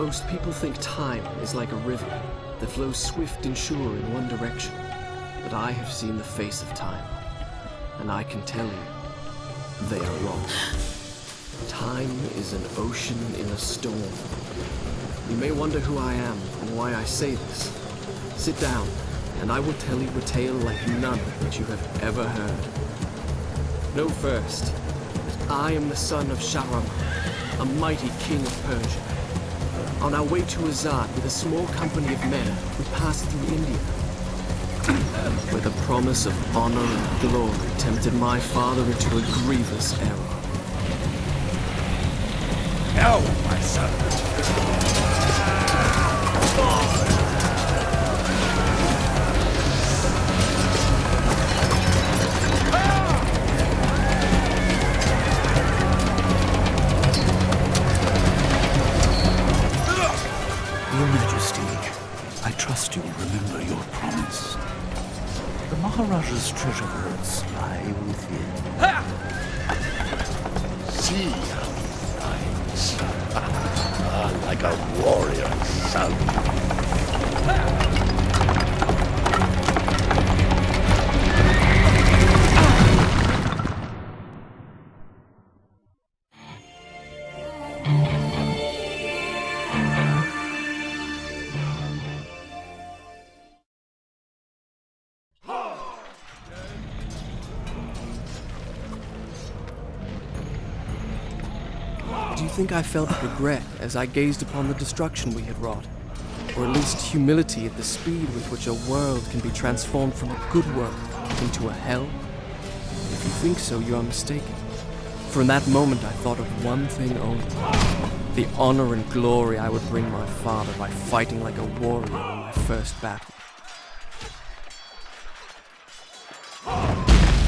Most people think time is like a river that flows swift and sure in one direction. But I have seen the face of time, and I can tell you, they are wrong. Time is an ocean in a storm. You may wonder who I am and why I say this. Sit down, and I will tell you a tale like none that you have ever heard. Know first, I am the son of Shahram, a mighty king of Persia. On our way to Azad with a small company of men, we passed through India, where the promise of honor and glory tempted my father into a grievous error. No, my son. Your Majesty, I trust you will remember your promise. The Maharaja's treasure vaults lie within. See how he rides. Like a warrior son. Do you think I felt regret as I gazed upon the destruction we had wrought? Or at least humility at the speed with which a world can be transformed from a good world into a hell? If you think so, you are mistaken. For in that moment I thought of one thing only. The honor and glory I would bring my father by fighting like a warrior in my first battle.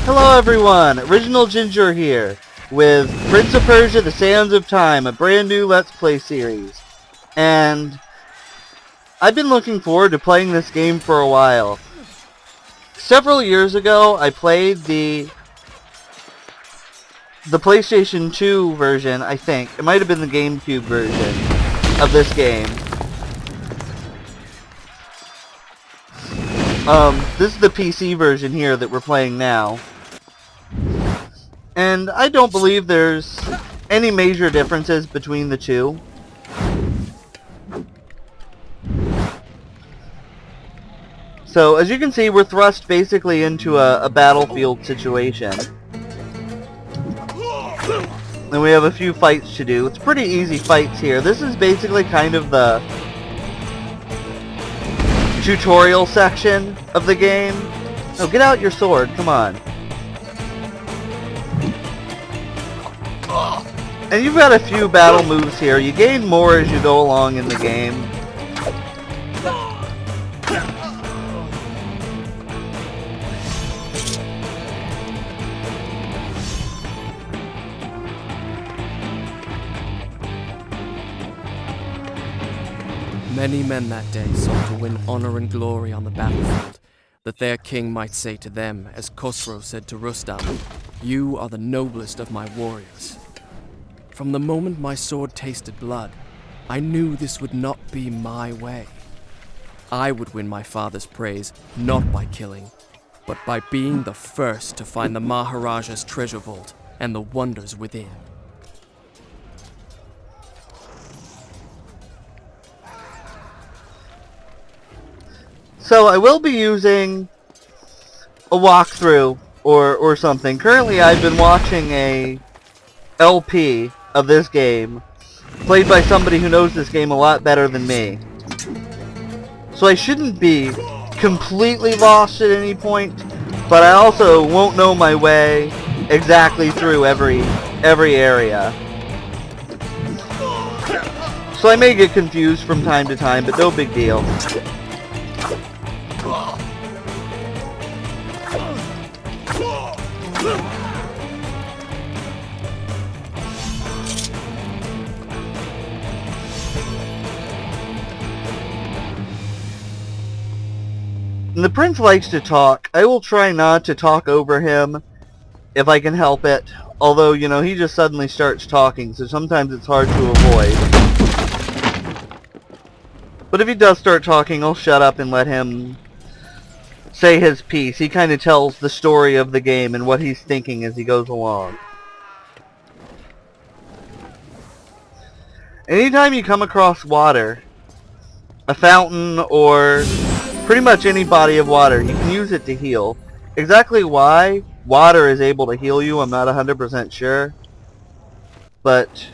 Hello everyone, Original Ginger here, with Prince of Persia: The Sands of Time, a brand new Let's Play series. And I've been looking forward to playing this game for a while. Several years ago, I played the PlayStation 2 version, I think. It might have been the GameCube version of this game. This is the PC version here that we're playing now. And I don't believe there's any major differences between the two. So, as you can see, we're thrust basically into a battlefield situation. And we have a few fights to do. It's pretty easy fights here. This is basically kind of the tutorial section of the game. Oh, get out your sword, come on. And you've got a few battle moves here. You gain more as you go along in the game. Many men that day sought to win honor and glory on the battlefield, that their king might say to them, as Khosrow said to Rustam, "You are the noblest of my warriors." From the moment my sword tasted blood, I knew this would not be my way. I would win my father's praise, not by killing, but by being the first to find the Maharaja's treasure vault and the wonders within. So I will be using a walkthrough or something. Currently I've been watching a LP of this game, played by somebody who knows this game a lot better than me. So I shouldn't be completely lost at any point, but I also won't know my way exactly through every area. So I may get confused from time to time, but no big deal. And the prince likes to talk. I will try not to talk over him if I can help it. Although, you know, he just suddenly starts talking, so sometimes it's hard to avoid. But if he does start talking, I'll shut up and let him say his piece. He kind of tells the story of the game and what he's thinking as he goes along. Anytime you come across water, a fountain, or pretty much any body of water, you can use it to heal. Exactly why water is able to heal you, I'm not 100% sure. But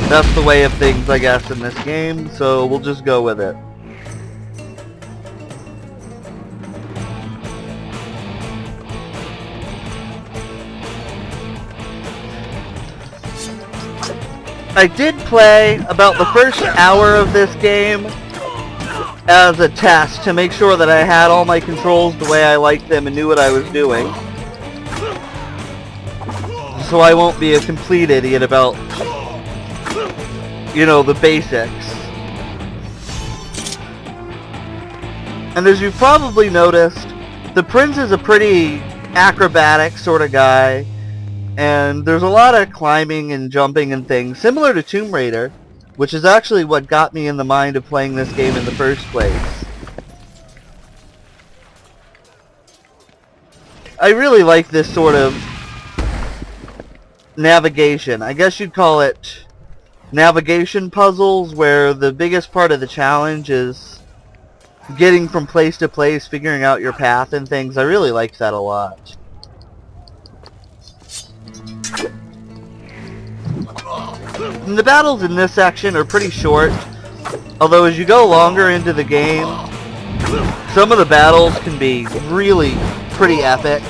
that's the way of things, I guess, in this game, so we'll just go with it. I did play about the first hour of this game as a test to make sure that I had all my controls the way I liked them and knew what I was doing. So I won't be a complete idiot about, you know, the basics. And as you've probably noticed, the Prince is a pretty acrobatic sort of guy. And there's a lot of climbing and jumping and things, similar to Tomb Raider, which is actually what got me in the mind of playing this game in the first place. I really like this sort of navigation. I guess you'd call it navigation puzzles, where the biggest part of the challenge is getting from place to place, figuring out your path and things. I really like that a lot. And the battles in this section are pretty short, although as you go longer into the game, some of the battles can be really pretty epic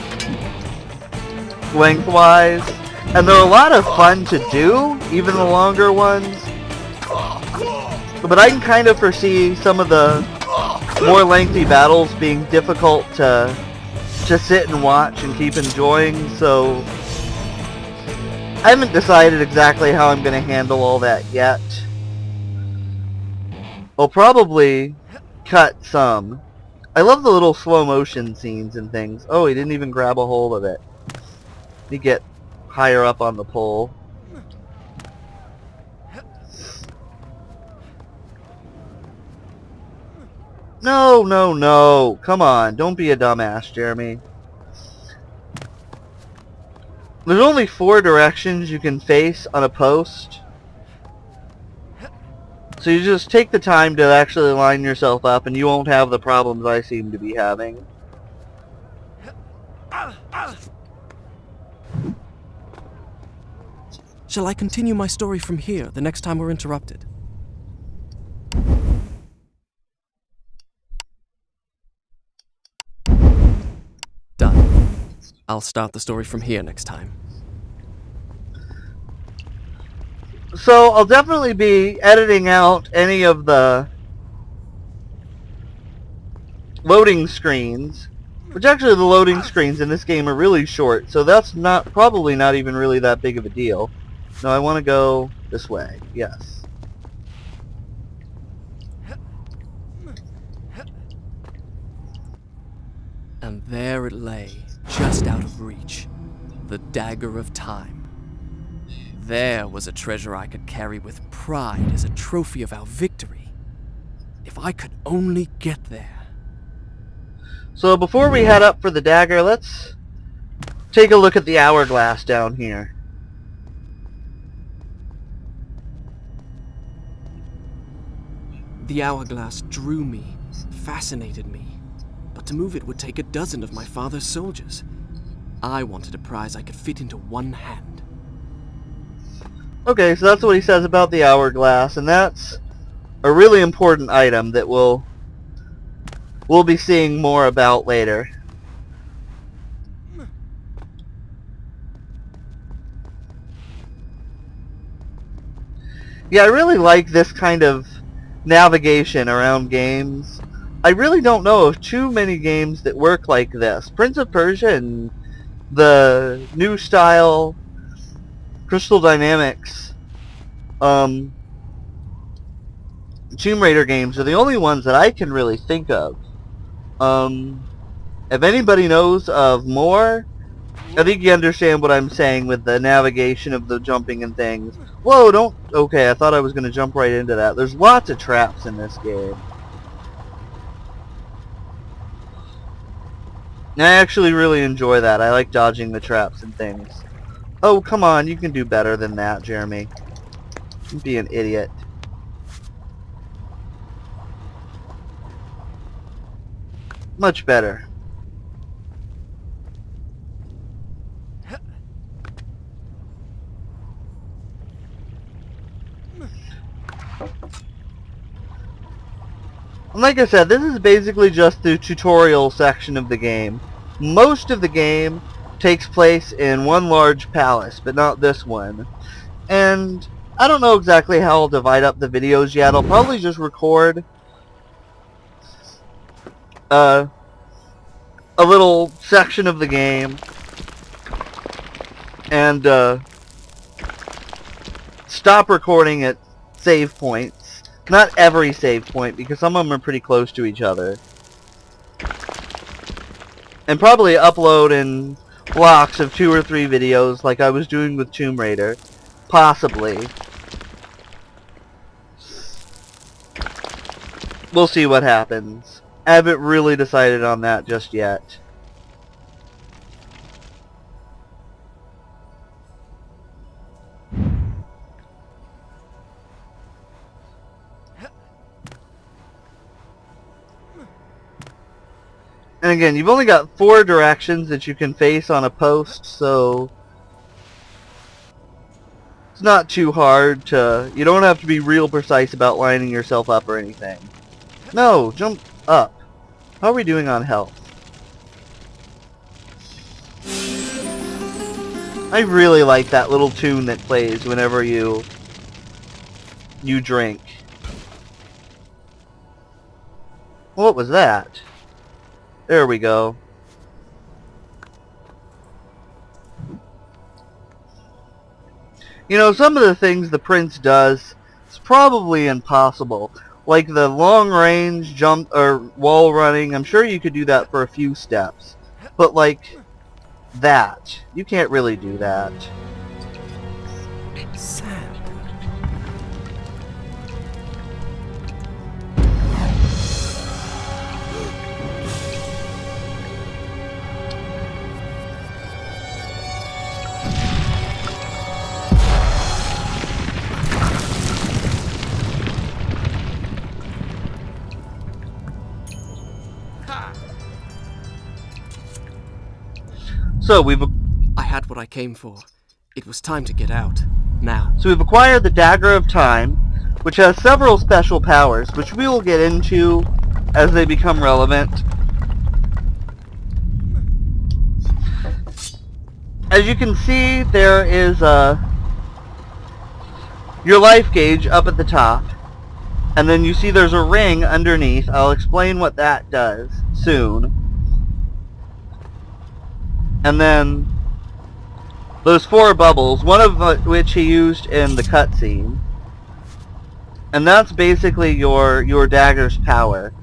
lengthwise, and they're a lot of fun to do, even the longer ones. But I can kind of foresee some of the more lengthy battles being difficult to sit and watch and keep enjoying, so I haven't decided exactly how I'm going to handle all that yet. I'll probably cut some. I love the little slow motion scenes and things. Oh, he didn't even grab a hold of it. Let me get higher up on the pole. No, no, no. Come on. Don't be a dumbass, Jeremy. There's only 4 directions you can face on a post. So you just take the time to actually line yourself up and you won't have the problems I seem to be having. Shall I continue my story from here the next time we're interrupted? Done. I'll start the story from here next time. So I'll definitely be editing out any of the loading screens, which actually the loading screens in this game are really short, so that's probably not even really that big of a deal. No, I want to go this way. Yes. And there it lay, just out of reach, the dagger of time. There was a treasure I could carry with pride as a trophy of our victory. If I could only get there. So before we head up for the dagger, let's take a look at the hourglass down here. The hourglass drew me, fascinated me. But to move it would take a dozen of my father's soldiers. I wanted a prize I could fit into one hand. Okay, so that's what he says about the hourglass, and that's a really important item that we'll be seeing more about later. Yeah, I really like this kind of navigation around games. I really don't know of too many games that work like this. Prince of Persia and the new style Crystal Dynamics Tomb Raider games are the only ones that I can really think of. If anybody knows of more, I think you understand what I'm saying with the navigation of the jumping and things. Whoa, don't... Okay, I thought I was going to jump right into that. There's lots of traps in this game. And I actually really enjoy that. I like dodging the traps and things. Oh, come on, you can do better than that, Jeremy. Don't be an idiot. Much better. And like I said, this is basically just the tutorial section of the game. Most of the game takes place in one large palace, but not this one. And I don't know exactly how I'll divide up the videos yet. I'll probably just record a little section of the game and stop recording at save points. Not every save point, because some of them are pretty close to each other. And probably upload in blocks of 2 or 3 videos like I was doing with Tomb Raider. Possibly. We'll see what happens. I haven't really decided on that just yet. And again, you've only got 4 directions that you can face on a post, so it's not too hard to... You don't have to be real precise about lining yourself up or anything. No, jump up. How are we doing on health? I really like that little tune that plays whenever you drink. What was that? There we go. You know, some of the things the prince does, it's probably impossible. Like the long-range jump or wall running, I'm sure you could do that for a few steps. But like that, you can't really do that. Sand. So I had what I came for. It was time to get out. Now. we've acquired the Dagger of Time, which has several special powers, which we will get into as they become relevant. As you can see, there is your life gauge up at the top, and then you see there's a ring underneath. I'll explain what that does soon. And then those 4 bubbles, one of which he used in the cutscene. And that's basically your dagger's power.